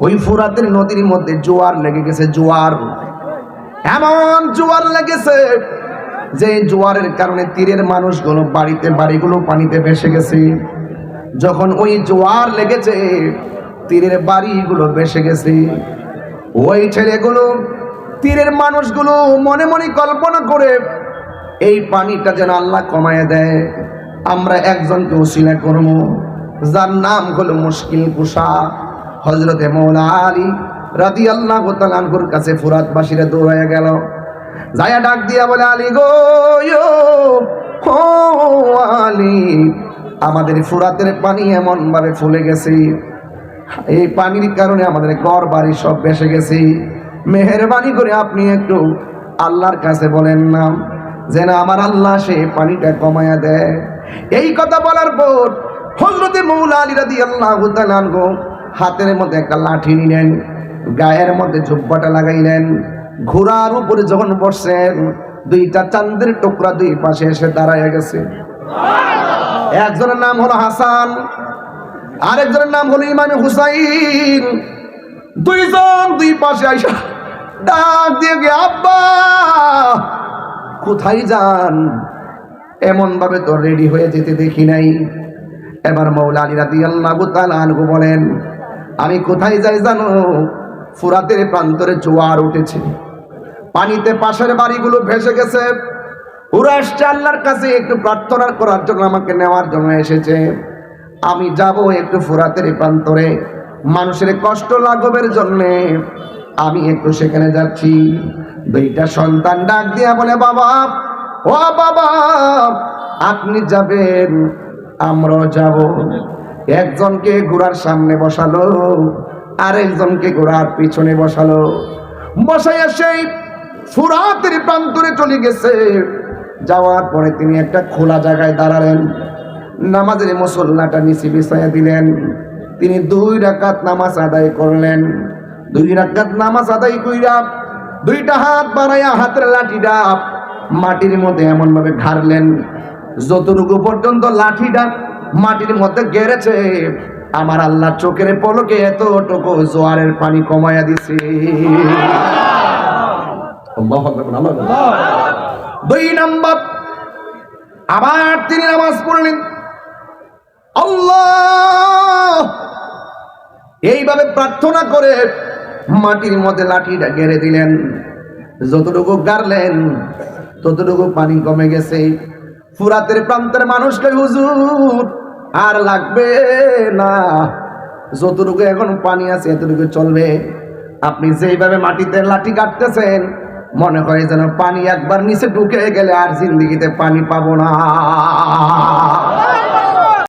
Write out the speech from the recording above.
ওই ফুরাতের নদীর মধ্যে জোয়ার লেগে গেছে, জোয়ার, এমন জোয়ার লেগেছে যে জোয়ারের কারণে তীরের মানুষগুলো বাড়িগুলো পানিতে ভেসে গেছে। যখন ওই জোয়ার লেগেছে তীরের বাড়িগুলো ভেসে গেছে। ওই ছেলেগুলো তীরের মানুষগুলো মনে মনে কল্পনা করে এই পানিটা যেন আল্লাহ কমায় দেয়, আমরা একজনকে ওসিলা করব, যার নাম হলো মুশকিল কুশা হযরতে মওলা আলী রাদিয়াল্লাহু তাআলা আনহুর কাছে ফুরাতবাসীরা দৌড়ায়া গেল। যায়া ডাক দিয়া বলে, আলী গো, ও আলী, আমাদের ফুরাতের পানি এমন ভাবে ফুলে গেছে, এই পানির কারণে আমাদের ঘর বাড়ি সব ভেসে গেছে। মেহেরবানি করে আপনি একটু আল্লাহর কাছে বলেন না যেন আমার আল্লাহ সে পানিটা কমায়া দেয়। এই কথা বলার পর হযরতে মওলা আলী রাদিয়াল্লাহু তাআলা আনহু হাতের মধ্যে একটা লাঠি নিলেন, গায়ের মধ্যে জুব্বাটা লাগাইলেন, ঘোড়ার উপরে যখন বসছেন দুইটা চাঁদের টুকরা দুই পাশে এসে দাঁড়ায় গেছে। একজনের নাম হলো হাসান, আরেকজনের নাম হলো ইমাম হুসাইন। দুইজন দুই পাশে আইসা ডাক দিয়ে গে, আব্বা কোথায় যান? এমন ভাবে তো রেডি হয়ে যেতে দেখি নাই। এবার মওলা আলী রাদিয়াল্লাহু তাআলা আনহু বলেন, আমি কোথায় যাই জানো? ফুরাতের প্রান্তরে জোয়ার উঠেছে, পানিতে পাশের বাড়িগুলো ভেসে গেছে। ওরা আসছে আল্লাহর কাছে একটু প্রার্থনা করার জন্য, আমাকে নেওয়ার জন্য এসেছে। আমি যাব একটু ফুরাতের প্রান্তরে মানুষের কষ্ট লাঘবের জন্যে, আমি একটু সেখানে যাচ্ছি। দুইটা সন্তান ডাক দিয়া বলে, বাবা, ও বাবা, আপনি যাবেন, আমরাও যাব। একজনকে ঘোড়ার সামনে বসালো, আর একজনকে ঘোড়ার পিছনে বসালো। বসাইয়া সেই ফুরাতের প্রান্তরে চলে গেছে। যাওয়ার পরে তিনি একটা খোলা জায়গায় দাঁড়ালেন, নামাজের মুসল্লাটা নিচে বিছাইয়া দিলেন। তিনি 2 রাকাত নামাজ আদায় করলেন। 2 রাকাত নামাজ আদায় কইরা দুইটা হাত বাড়াইয়া হাতের লাঠিটা মাটির মধ্যে এমন ভাবে ঘাড়লেন, যতটুকু পর্যন্ত লাঠিটা মাটির মধ্যে গেড়েছে আমার আল্লাহ চোখের পলকে এতটুকু জোয়ারের পানি কমায়া দিছে। 2 নাম্বার, আবার তিনি নামাজ পড়লেন, আল্লাহ এইভাবে প্রার্থনা করে মাটির মধ্যে লাঠিটা গেড়ে দিলেন। যতটুকু গাড়লেন ততটুকু পানি কমে গেছে। ফুরাতের প্রান্তের মানুষকে, হুজুর আর লাগবে না, যতটুকু এখন পানি আছে এতটুকু চলবে। আপনি যেইভাবে মাটিতে লাঠি কাটতেছেন মনে হয় যেন পানি একবার নিচে ঢুকে গেলে আর জিন্দেগিতে পানি পাবো না।